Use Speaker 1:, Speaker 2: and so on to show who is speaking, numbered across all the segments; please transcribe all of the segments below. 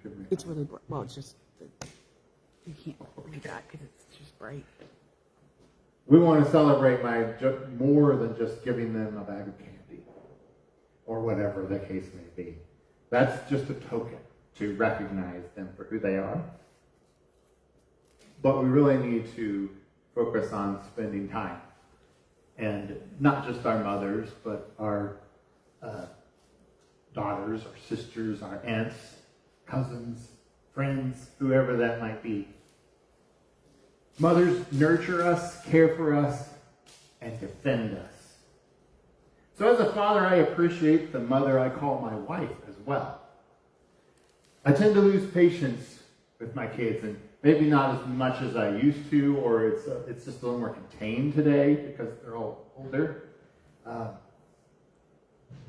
Speaker 1: give me.
Speaker 2: It's really bright. Well, it's just you can't read that because it's just bright.
Speaker 1: We want to celebrate more than just giving them a bag of candy or whatever the case may be. That's just a token to recognize them for who they are. But we really need to focus on spending time. And not just our mothers, but our daughters, our sisters, our aunts, cousins, friends, whoever that might be. Mothers nurture us, care for us, and defend us. So as a father, I appreciate the mother I call my wife as well. I tend to lose patience with my kids, and maybe not as much as I used to, or it's just a little more contained today because they're all older.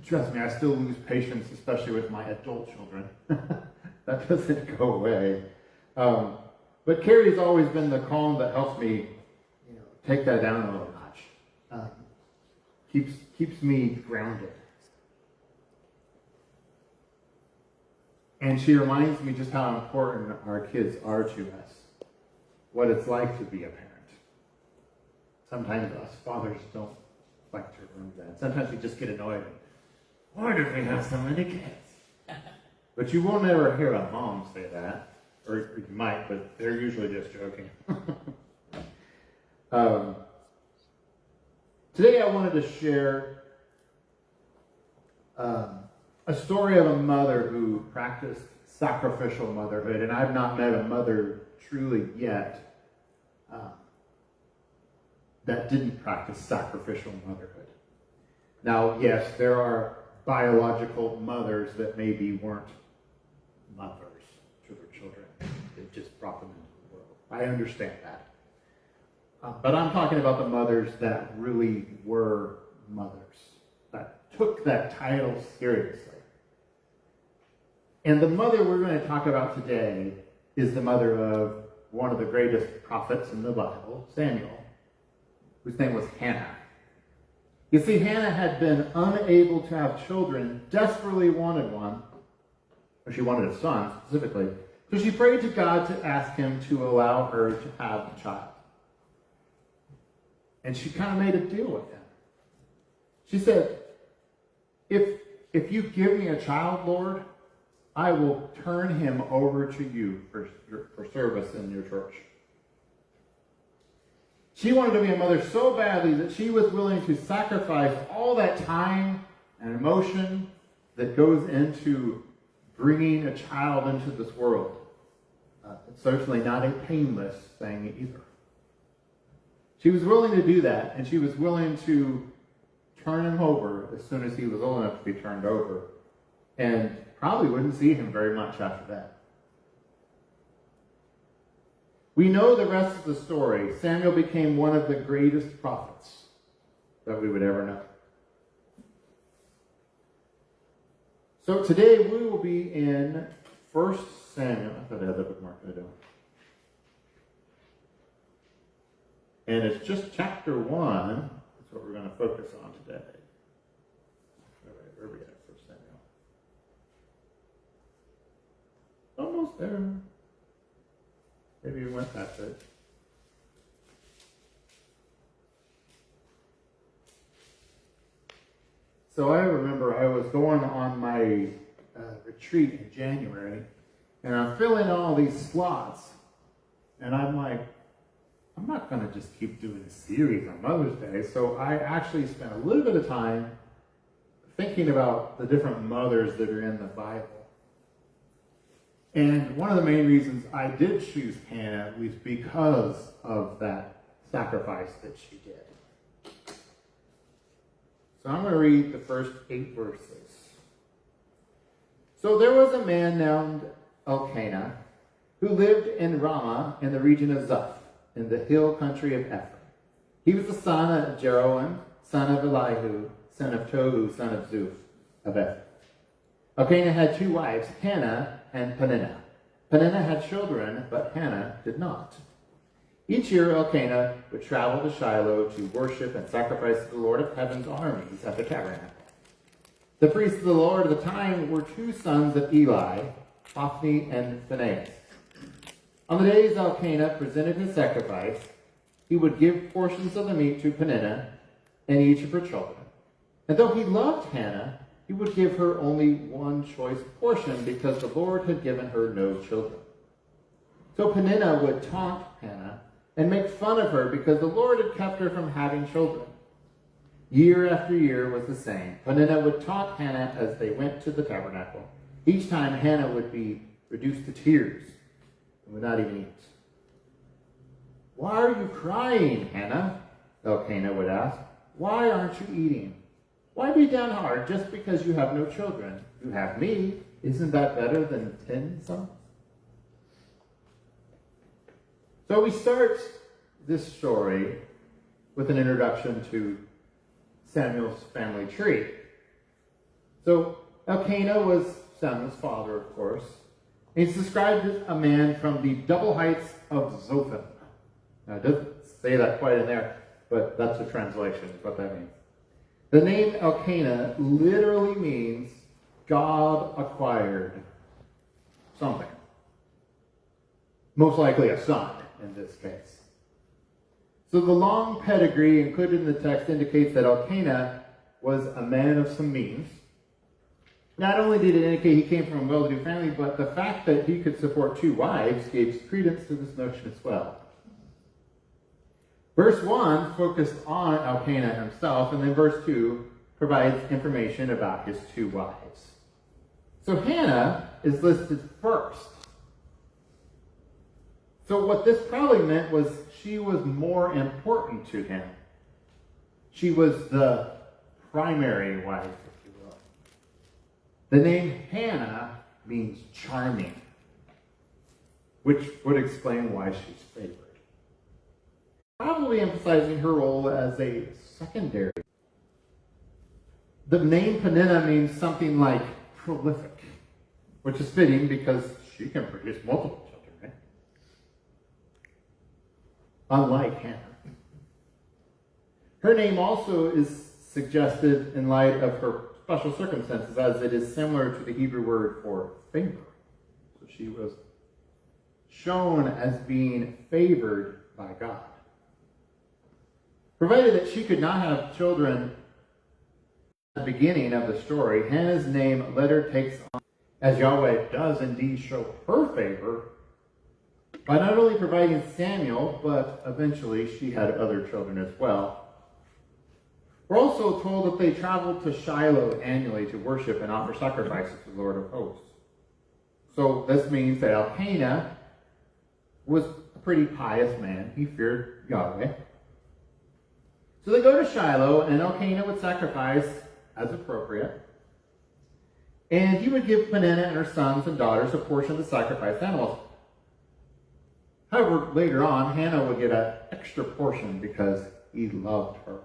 Speaker 1: Trust me, I still lose patience, especially with my adult children. That doesn't go away. But Carrie's always been the calm that helps me, take that down a little notch. Keeps me grounded. And she reminds me just how important our kids are to us, what it's like to be a parent. Sometimes us fathers don't like to remember that. Sometimes we just get annoyed. Why do we have so many kids? But you won't ever hear a mom say that. Or you might, but they're usually just joking. Today I wanted to share a story of a mother who practiced sacrificial motherhood, and I've not met a mother truly yet that didn't practice sacrificial motherhood. Now, yes, there are biological mothers that maybe weren't mothers to their children. They just brought them into the world. I understand that. But I'm talking about the mothers that really were mothers, that took that title seriously. And the mother we're going to talk about today is the mother of one of the greatest prophets in the Bible, Samuel, whose name was Hannah. You see, Hannah had been unable to have children, desperately wanted one, or she wanted a son specifically, so she prayed to God to ask him to allow her to have a child. And she kind of made a deal with him. She said, if you give me a child, Lord, I will turn him over to you for service in your church. She wanted to be a mother so badly that she was willing to sacrifice all that time and emotion that goes into bringing a child into this world. It's certainly not a painless thing either. She was willing to do that, and she was willing to turn him over as soon as he was old enough to be turned over, and probably wouldn't see him very much after that. We know the rest of the story. Samuel became one of the greatest prophets that we would ever know. So today we will be in 1 Samuel. I thought I had that bookmark. I don't. And it's just chapter 1. That's what we're going to focus on today. All right, where are we at? 1 Samuel. Almost there. Maybe we went past it. So I remember I was going on my retreat in January, and I'm filling all these slots, and I'm like, I'm not going to just keep doing a series on Mother's Day. So I actually spent a little bit of time thinking about the different mothers that are in the Bible. And one of the main reasons I did choose Hannah was because of that sacrifice that she did. So I'm going to read the first 8 verses. So there was a man named Elkanah who lived in Ramah in the region of Zuph, in the hill country of Ephraim. He was the son of Jeroham, son of Elihu, son of Tohu, son of Zuph, of Ephraim. Elkanah had 2 wives, Hannah and Peninnah. Peninnah had children, but Hannah did not. Each year Elkanah would travel to Shiloh to worship and sacrifice to the Lord of Heaven's armies at the tabernacle. The priests of the Lord at the time were 2 sons of Eli, Hophni and Phinehas. On the days Elkanah presented his sacrifice, he would give portions of the meat to Peninnah and each of her children. And though he loved Hannah, he would give her only one choice portion because the Lord had given her no children. So Peninnah would taunt Hannah and make fun of her because the Lord had kept her from having children. Year after year was the same. Peninnah would taunt Hannah as they went to the tabernacle. Each time Hannah would be reduced to tears and would not even eat. "Why are you crying, Hannah?" Elkanah would ask. "Why aren't you eating? Why be downhearted just because you have no children? You have me. Isn't that better than 10 sons?" So we start this story with an introduction to Samuel's family tree. So Elkanah was Samuel's father, of course. He's described as a man from the double heights of Zophim. Now, it doesn't say that quite in there, but that's a translation, is what that means. The name Elkanah literally means God acquired something. Most likely a son in this case. So the long pedigree included in the text indicates that Elkanah was a man of some means. Not only did it indicate he came from a well-to-do family, but the fact that he could support 2 wives gave credence to this notion as well. Verse 1 focused on Elkanah himself, and then verse 2 provides information about his 2 wives. So Hannah is listed first. So what this probably meant was she was more important to him. She was the primary wife, if you will. The name Hannah means charming, which would explain why she's favored. Probably emphasizing her role as a secondary. The name Peninnah means something like prolific, which is fitting because she can produce multiple children, right? Unlike Hannah. Her name also is suggested in light of her special circumstances, as it is similar to the Hebrew word for favor. So she was shown as being favored by God. Provided that she could not have children at the beginning of the story, Hannah's name later takes on, as Yahweh does indeed show her favor, by not only providing Samuel, but eventually she had other children as well. We're also told that they traveled to Shiloh annually to worship and offer sacrifices to the Lord of hosts. So this means that Elkanah was a pretty pious man. He feared Yahweh. So they go to Shiloh, and Elkanah would sacrifice as appropriate. And he would give Peninnah and her sons and daughters a portion of the sacrificed animals. However, later on, Hannah would get an extra portion because he loved her.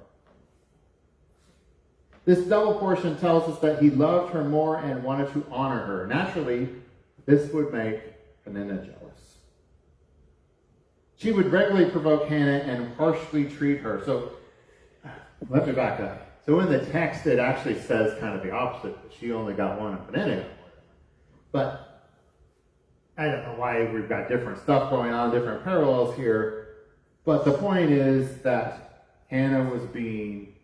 Speaker 1: This double portion tells us that he loved her more and wanted to honor her. Naturally, this would make Peninnah jealous. She would regularly provoke Hannah and harshly treat her. So, let me back up. So in the text, it actually says kind of the opposite. That she only got one and Peninnah got one. But I don't know why we've got different stuff going on, different parallels here. But the point is that Hannah was being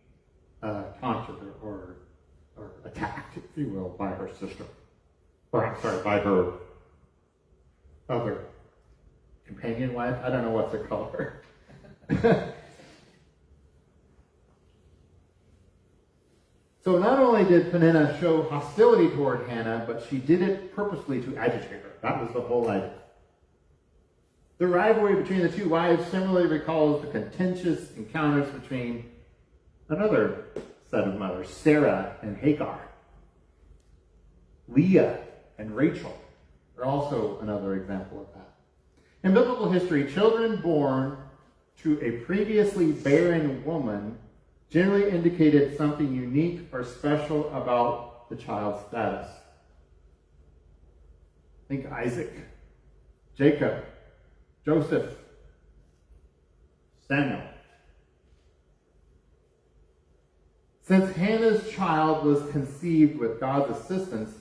Speaker 1: taunted or attacked, if you will, by her sister. Or, I'm sorry, by her other companion wife. I don't know what to call her. So not only did Peninnah show hostility toward Hannah, but she did it purposely to agitate her. That was the whole idea. The rivalry between the 2 wives similarly recalls the contentious encounters between another set of mothers, Sarah and Hagar. Leah and Rachel are also another example of that. In biblical history, children born to a previously barren woman generally indicated something unique or special about the child's status. Think Isaac, Jacob, Joseph, Samuel. Since Hannah's child was conceived with God's assistance,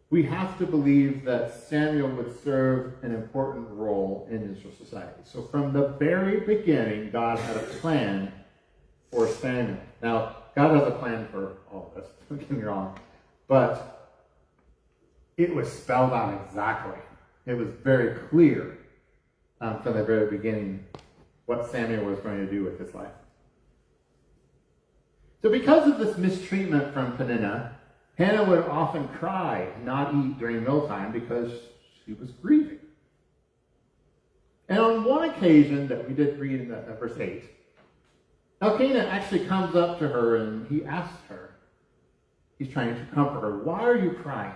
Speaker 1: we have to believe that Samuel would serve an important role in Israel society. So from the very beginning, God had a plan for Samuel. Now, God has a plan for all of us, don't get me wrong, but it was spelled out exactly. It was very clear from the very beginning what Samuel was going to do with his life. So because of this mistreatment from Peninnah, Hannah would often cry and not eat during mealtime because she was grieving. And on one occasion that we did read in verse 8, Elkanah actually comes up to her and he asks her, he's trying to comfort her, why are you crying?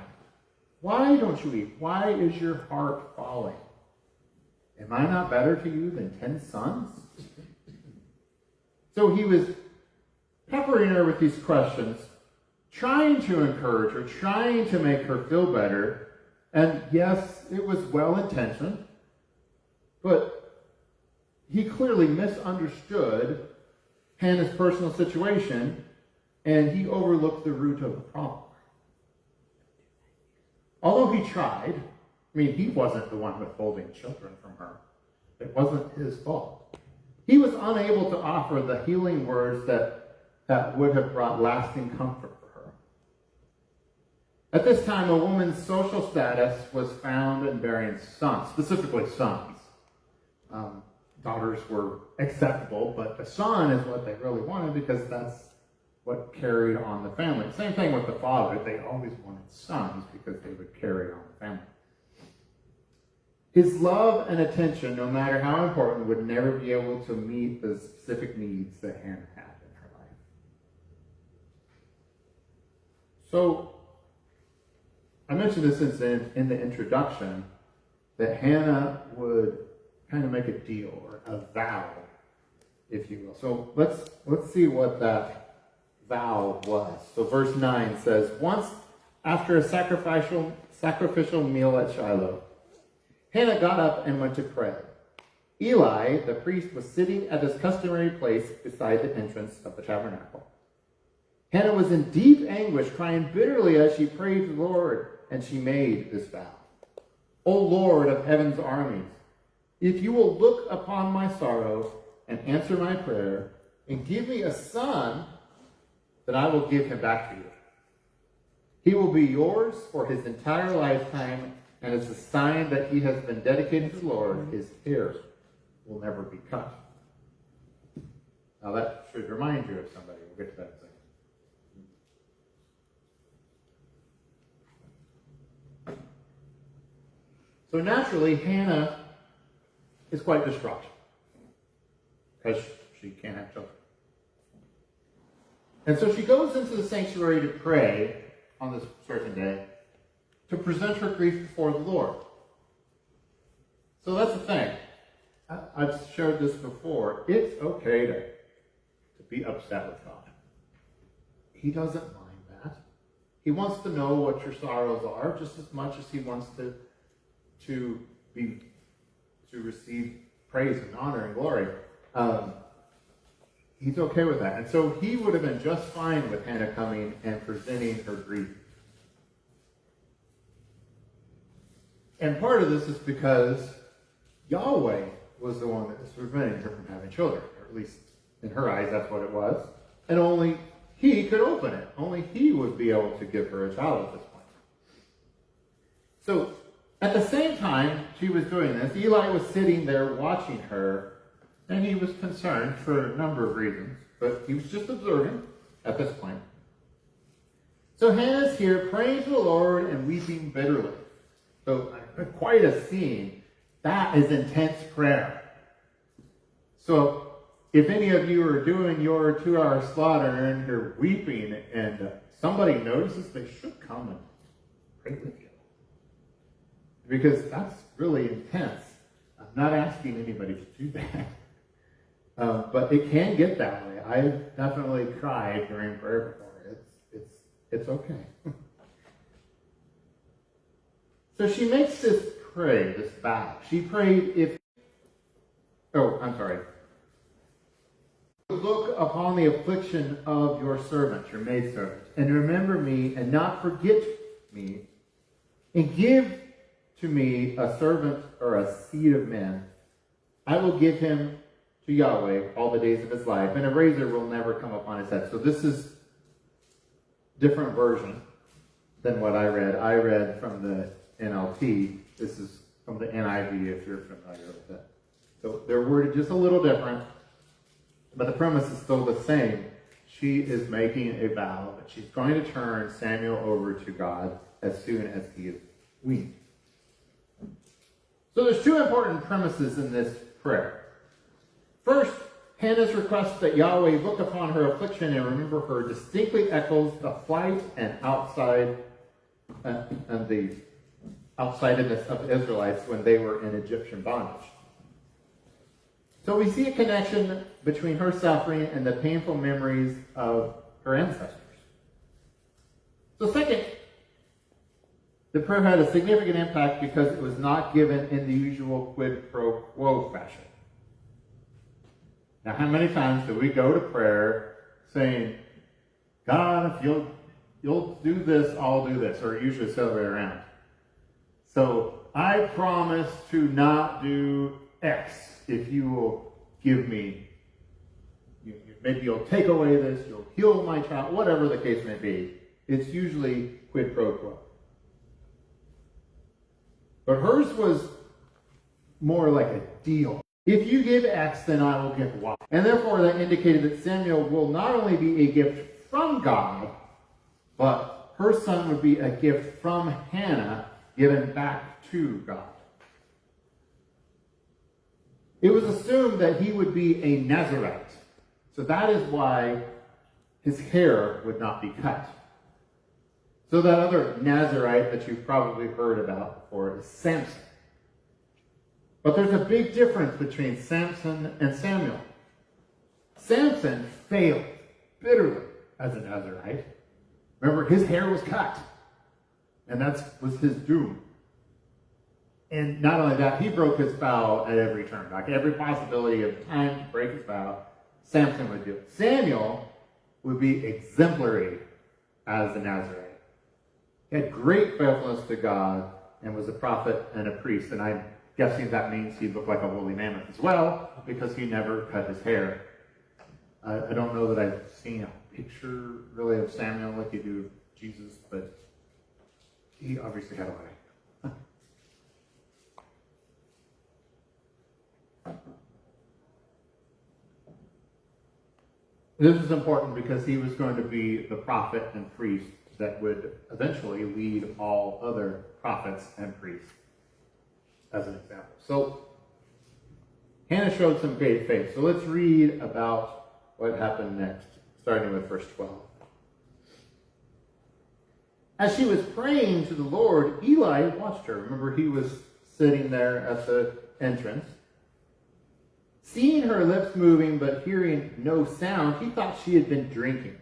Speaker 1: Why don't you eat? Why is your heart falling? Am I not better to you than 10 sons? So he was peppering her with these questions, trying to encourage her, trying to make her feel better. And yes, it was well-intentioned, but he clearly misunderstood Hannah's personal situation, and he overlooked the root of the problem. Although he tried, he wasn't the one withholding children from her. It wasn't his fault. He was unable to offer the healing words that would have brought lasting comfort for her. At this time, a woman's social status was found in bearing sons, specifically sons. Daughters were acceptable, but a son is what they really wanted because that's what carried on the family. Same thing with the father. They always wanted sons because they would carry on the family. His love and attention, no matter how important, would never be able to meet the specific needs that Hannah had in her life. So, I mentioned this in the introduction, that Hannah would kind of make a deal or a vow, if you will. So let's see what that vow was. So verse 9 says, once after a sacrificial meal at Shiloh, Hannah got up and went to pray. Eli, the priest, was sitting at his customary place beside the entrance of the tabernacle. Hannah was in deep anguish, crying bitterly as she prayed to the Lord, and she made this vow. O Lord of heaven's armies, if you will look upon my sorrow and answer my prayer, and give me a son, then I will give him back to you. He will be yours for his entire lifetime, and as a sign that he has been dedicated to the Lord, his hair will never be cut. Now that should remind you of somebody. We'll get to that in a second. So naturally, Hannah is quite distraught because she can't have children. And so she goes into the sanctuary to pray on this certain day to present her grief before the Lord. So that's the thing. I've shared this before. It's okay to be upset with God. He doesn't mind that. He wants to know what your sorrows are just as much as he wants to receive praise and honor and glory. He's okay with that. And so he would have been just fine with Hannah coming and presenting her grief. And part of this is because Yahweh was the one that was preventing her from having children, or at least in her eyes, that's what it was. And only he could open it. Only he would be able to give her a child at this point. So, at the same time she was doing this, Eli was sitting there watching her, and he was concerned for a number of reasons, but he was just observing at this point. So Hannah's here praying to the Lord and weeping bitterly. So quite a scene. That is intense prayer. So if any of you are doing your 2-hour slaughter and you're weeping and somebody notices, they should come and pray with you. Because that's really intense. I'm not asking anybody to do that. But it can get that way. I've definitely cried during prayer before. It's okay. So she makes this vow. She prayed look upon the affliction of your servant, your maidservant, and remember me and not forget me and give to me a servant or a seed of men. I will give him to Yahweh all the days of his life, and a razor will never come upon his head. So this is different version than what I read. I read from the NLT. This is from the NIV, if you're familiar with it. So they're worded just a little different, but the premise is still the same. She is making a vow that she's going to turn Samuel over to God as soon as he is weaned. So there's two important premises in this prayer. First, Hannah's request that Yahweh look upon her affliction and remember her distinctly echoes the flight and the outsidedness of the Israelites when they were in Egyptian bondage. So we see a connection between her suffering and the painful memories of her ancestors. So second, the prayer had a significant impact because it was not given in the usual quid pro quo fashion. Now, how many times do we go to prayer saying, God, if you'll do this, I'll do this, or usually it's the other way around. So I promise to not do X if you will give me, maybe you'll take away this, you'll heal my child, whatever the case may be. It's usually quid pro quo. But hers was more like a deal. If you give X, then I will give Y. And therefore that indicated that Samuel will not only be a gift from God, but her son would be a gift from Hannah given back to God. It was assumed that he would be a Nazirite. So that is why his hair would not be cut. So that other Nazirite that you've probably heard about before is Samson. But there's a big difference between Samson and Samuel. Samson failed bitterly as a Nazirite. Remember, his hair was cut. And that was his doom. And not only that, he broke his vow at every turn. Like every possibility of time to break his vow, Samson would do it. Samuel would be exemplary as a Nazirite. He had great faithfulness to God and was a prophet and a priest. And I'm guessing that means he looked like a woolly mammoth as well, because he never cut his hair. I don't know that I've seen a picture really of Samuel like you do of Jesus, but he obviously had a way. This is important because he was going to be the prophet and priest that would eventually lead all other prophets and priests, as an example. So, Hannah showed some great faith. So let's read about what happened next, starting with verse 12. As she was praying to the Lord, Eli watched her. Remember, he was sitting there at the entrance. Seeing her lips moving but hearing no sound, he thought she had been drinking.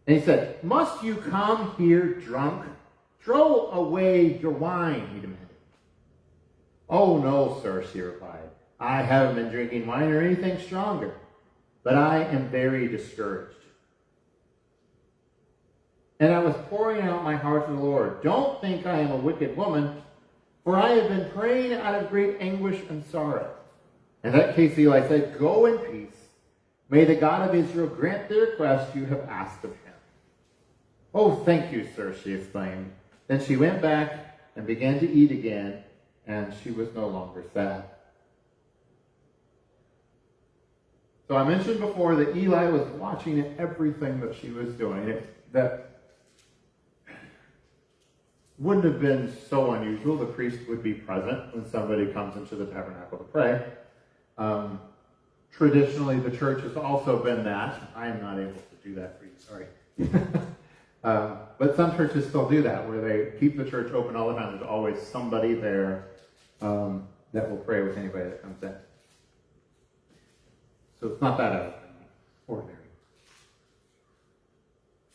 Speaker 1: And he said, "Must you come here drunk? Throw away your wine," he demanded. "Oh, no, sir," she replied. "I haven't been drinking wine or anything stronger, but I am very discouraged. And I was pouring out my heart to the Lord. Don't think I am a wicked woman, for I have been praying out of great anguish and sorrow." In that case, Eli said, "Go in peace. May the God of Israel grant the request you have asked of him." "Oh, thank you, sir," she exclaimed. Then she went back and began to eat again, and she was no longer sad. So I mentioned before that Eli was watching everything that she was doing. That wouldn't have been so unusual. The priest would be present when somebody comes into the tabernacle to pray. Traditionally, the church has also been that. I am not able to do that for you, sorry. But some churches still do that, where they keep the church open all the time. There's always somebody there that will pray with anybody that comes in. So it's not that out of the ordinary.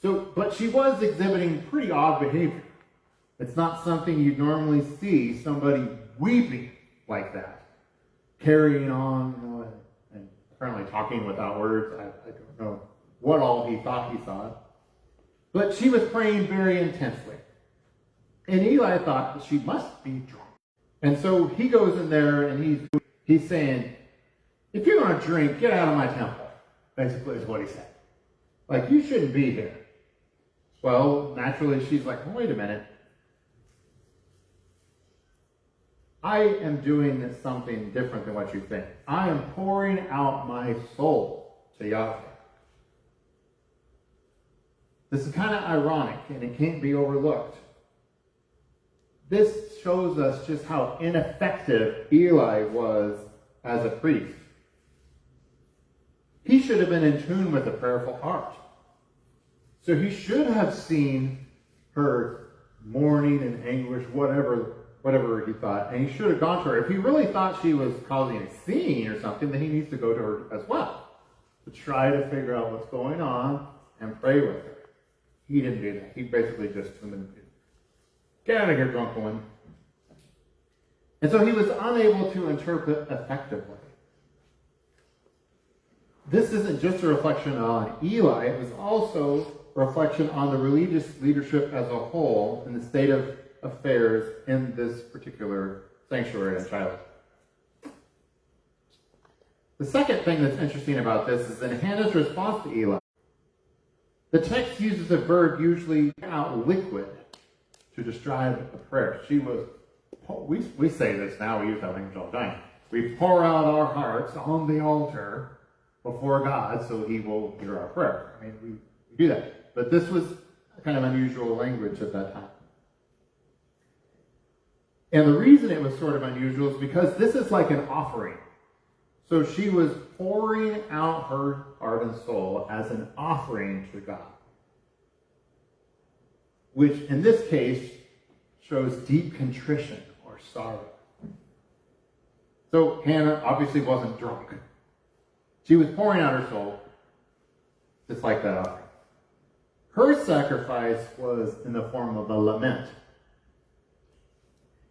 Speaker 1: So, but she was exhibiting pretty odd behavior. It's not something you'd normally see somebody weeping like that, carrying on, and apparently talking without words. I don't know what all he thought he saw. But she was praying very intensely. And Eli thought that she must be drunk. And so he goes in there and he's saying, if you're going to drink, get out of my temple. Basically is what he said. Like, you shouldn't be here. Well, naturally she's like, well, wait a minute. I am doing something different than what you think. I am pouring out my soul to Yahweh. This is kind of ironic, and it can't be overlooked. This shows us just how ineffective Eli was as a priest. He should have been in tune with a prayerful heart. So he should have seen her mourning and anguish, whatever he thought, and he should have gone to her. If he really thought she was causing a scene or something, then he needs to go to her as well to try to figure out what's going on and pray with her. He didn't do that. He basically just told him, get out of here, drunk woman. And so he was unable to interpret effectively. This isn't just a reflection on Eli, it was also a reflection on the religious leadership as a whole in the state of affairs in this particular sanctuary in Shiloh. The second thing that's interesting about this is in Hannah's response to Eli. The text uses a verb usually out liquid to describe a prayer. She was, we say this now, we use that language all the time. We pour out our hearts on the altar before God so he will hear our prayer. I mean, we do that. But this was kind of unusual language at that time. And the reason it was sort of unusual is because this is like an offering. So she was pouring out her heart and soul as an offering to God, which in this case shows deep contrition or sorrow. So Hannah obviously wasn't drunk. She was pouring out her soul, just like that offering. Her sacrifice was in the form of a lament.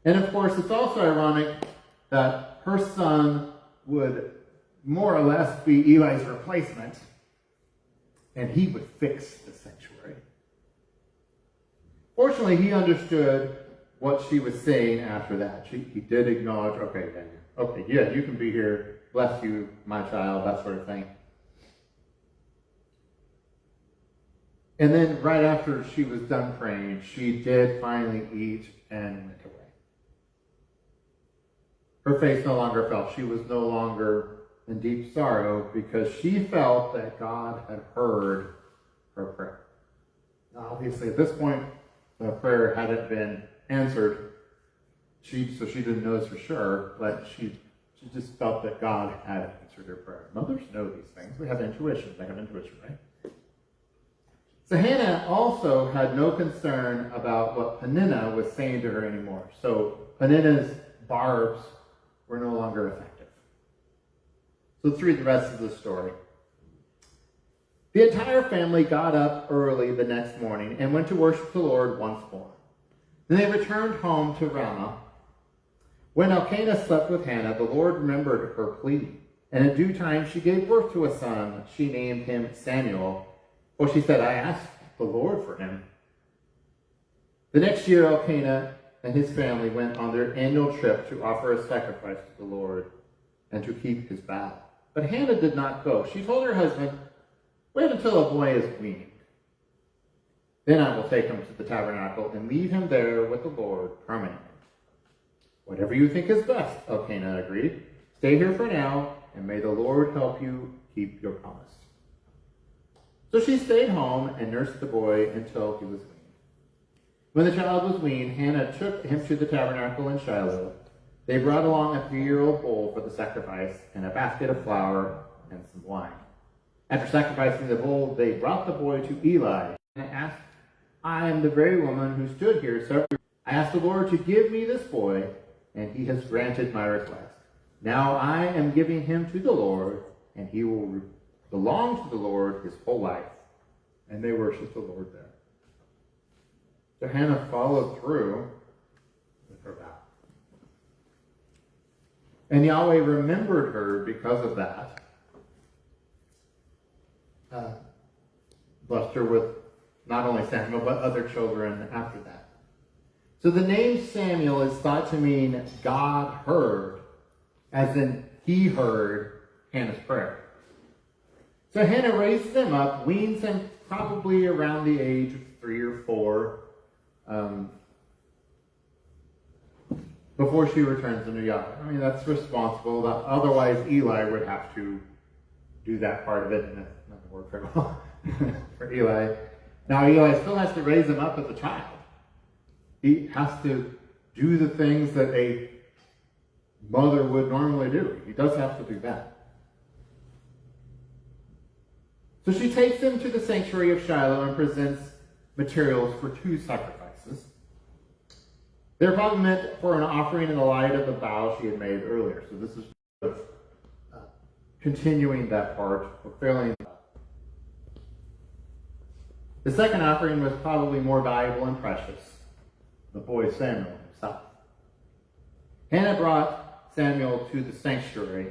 Speaker 1: And of course, it's also ironic that her son would more or less be Eli's replacement, and he would fix the sanctuary. Fortunately, he understood what she was saying after that. He did acknowledge, okay, you can be here, bless you, my child, that sort of thing. And then right after she was done praying, she did finally eat and went away. Her face no longer fell. She was no longer in deep sorrow because she felt that God had heard her prayer. Now, obviously, at this point, the prayer hadn't been answered, so she didn't know this for sure, but she just felt that God had answered her prayer. Mothers know these things. We have intuition. They have intuition, right? So Hannah also had no concern about what Peninnah was saying to her anymore. So Peninnah's barbs were no longer effective. So let's read the rest of the story. The entire family got up early the next morning and went to worship the Lord once more. Then they returned home to Ramah. When Elkanah slept with Hannah, the Lord remembered her plea. And in due time she gave birth to a son. She named him Samuel. For she said, I asked the Lord for him. The next year Elkanah and his family went on their annual trip to offer a sacrifice to the Lord and to keep his vow. But Hannah did not go. She told her husband, wait until a boy is weaned. Then I will take him to the tabernacle and leave him there with the Lord permanently. Whatever you think is best, Elkanah agreed. Stay here for now, and may the Lord help you keep your promise. So she stayed home and nursed the boy until he was weaned. When the child was weaned, Hannah took him to the tabernacle in Shiloh. They brought along a 3-year-old bull for the sacrifice and a basket of flour and some wine. After sacrificing the bull, they brought the boy to Eli and asked, I am the very woman who stood here. So I asked the Lord to give me this boy, and he has granted my request. Now I am giving him to the Lord, and he will belong to the Lord his whole life. And they worshiped the Lord there. So Hannah followed through with her vow. And Yahweh remembered her because of that. Blessed her with not only Samuel, but other children after that. So the name Samuel is thought to mean God heard, as in he heard Hannah's prayer. So Hannah raises him up, weans him probably around the age of 3 or 4, before she returns him to Yahweh. I mean, that's responsible. Otherwise, Eli would have to do that part of it, and that's not going to work very well for Eli. Now, Eli still has to raise him up as a child. He has to do the things that a mother would normally do. He does have to do that. So she takes him to the sanctuary of Shiloh and presents materials for 2 sacrifices. They're probably meant for an offering in the light of the vow she had made earlier. So this is continuing that part, fulfilling. The second offering was probably more valuable and precious. The boy Samuel himself. Hannah brought Samuel to the sanctuary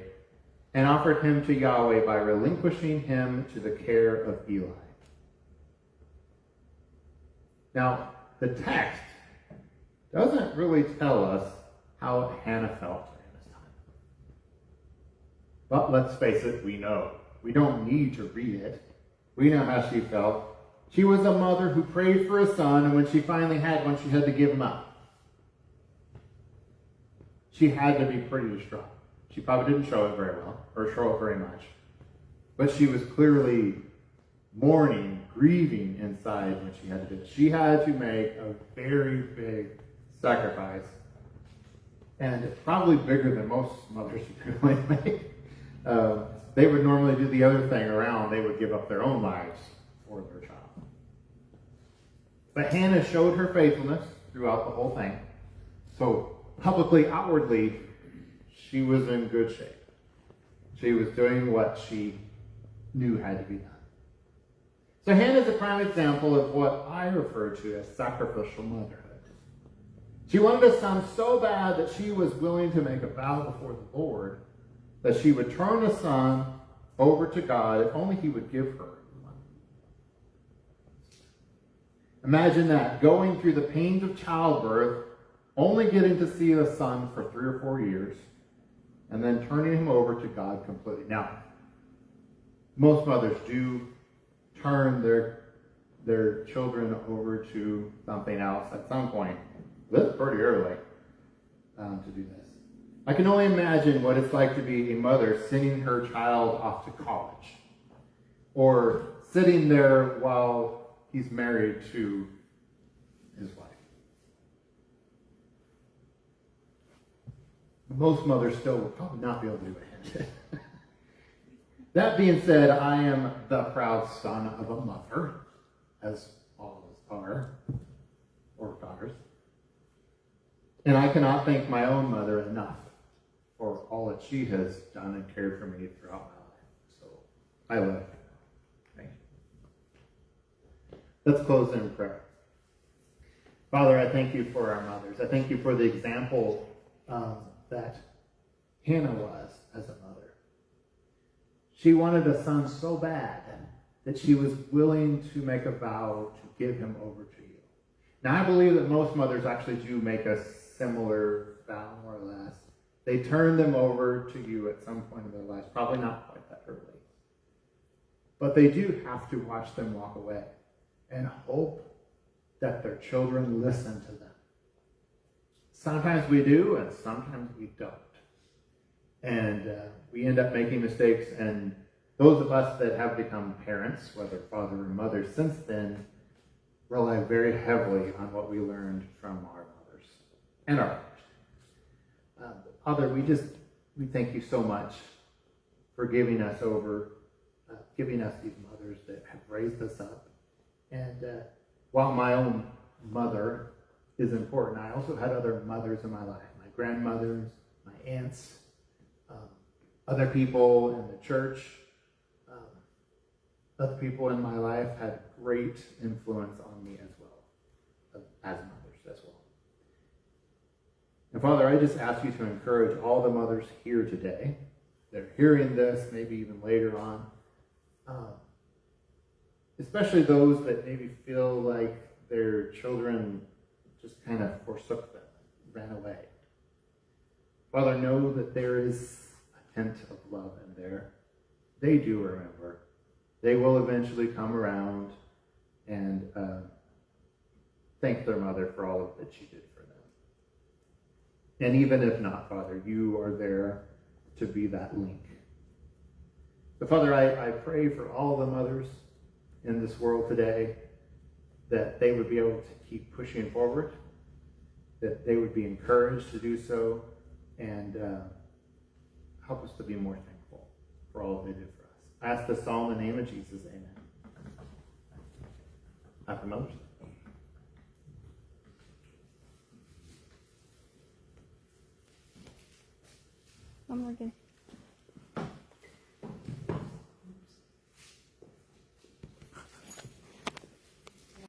Speaker 1: and offered him to Yahweh by relinquishing him to the care of Eli. Now, the text doesn't really tell us how Hannah felt during this time. But let's face it, we know. We don't need to read it. We know how she felt. She was a mother who prayed for a son, and when she finally had one, she had to give him up. She had to be pretty distraught. She probably didn't show it very well, or show it very much. But she was clearly mourning, grieving inside when she had to do it. She had to make a very big sacrifice, and probably bigger than most mothers would normally make. They would normally do the other thing around. They would give up their own lives for their child. But Hannah showed her faithfulness throughout the whole thing. So publicly, outwardly, she was in good shape. She was doing what she knew had to be done. So Hannah is a prime example of what I refer to as sacrificial motherhood. She wanted a son so bad that she was willing to make a vow before the Lord that she would turn the son over to God if only he would give her one. Imagine that, going through the pains of childbirth, only getting to see the son for 3 or 4 years, and then turning him over to God completely. Now, most mothers do turn their children over to something else at some point. That's pretty early to do this. I can only imagine what it's like to be a mother sending her child off to college, or sitting there while he's married to his wife. Most mothers still would probably not be able to do it. That being said, I am the proud son of a mother, as all of us are, or daughters. And I cannot thank my own mother enough for all that she has done and cared for me throughout my life. So I love her. Thank you. Let's close in prayer. Father, I thank you for our mothers. I thank you for the example that Hannah was as a mother. She wanted a son so bad that she was willing to make a vow to give him over to you. Now, I believe that most mothers actually do make a similar vow, more or less. They turn them over to you at some point in their lives, probably not quite that early. But they do have to watch them walk away and hope that their children listen to them. Sometimes we do, and sometimes we don't. And we end up making mistakes, and those of us that have become parents, whether father or mother, since then, rely very heavily on what we learned from our mothers and our fathers. Father, we thank you so much for giving us giving us these mothers that have raised us up. And while my own mother is important, I also had other mothers in my life, my grandmothers, my aunts, other people in the church, other people in my life had great influence on me as well, as mothers as well. And Father, I just ask you to encourage all the mothers here today. They're hearing this, maybe even later on. Especially those that maybe feel like their children just kind of forsook them, ran away. Father, know that there is a hint of love in there. They do remember. They will eventually come around and thank their mother for all that she did for them. And even if not, Father, you are there to be that link. But Father, I pray for all the mothers in this world today that they would be able to keep pushing forward, that they would be encouraged to do so, and help us to be more thankful for all they did for us. I ask this all in the name of Jesus. Amen. Happy Mother's Day.
Speaker 2: I'm looking.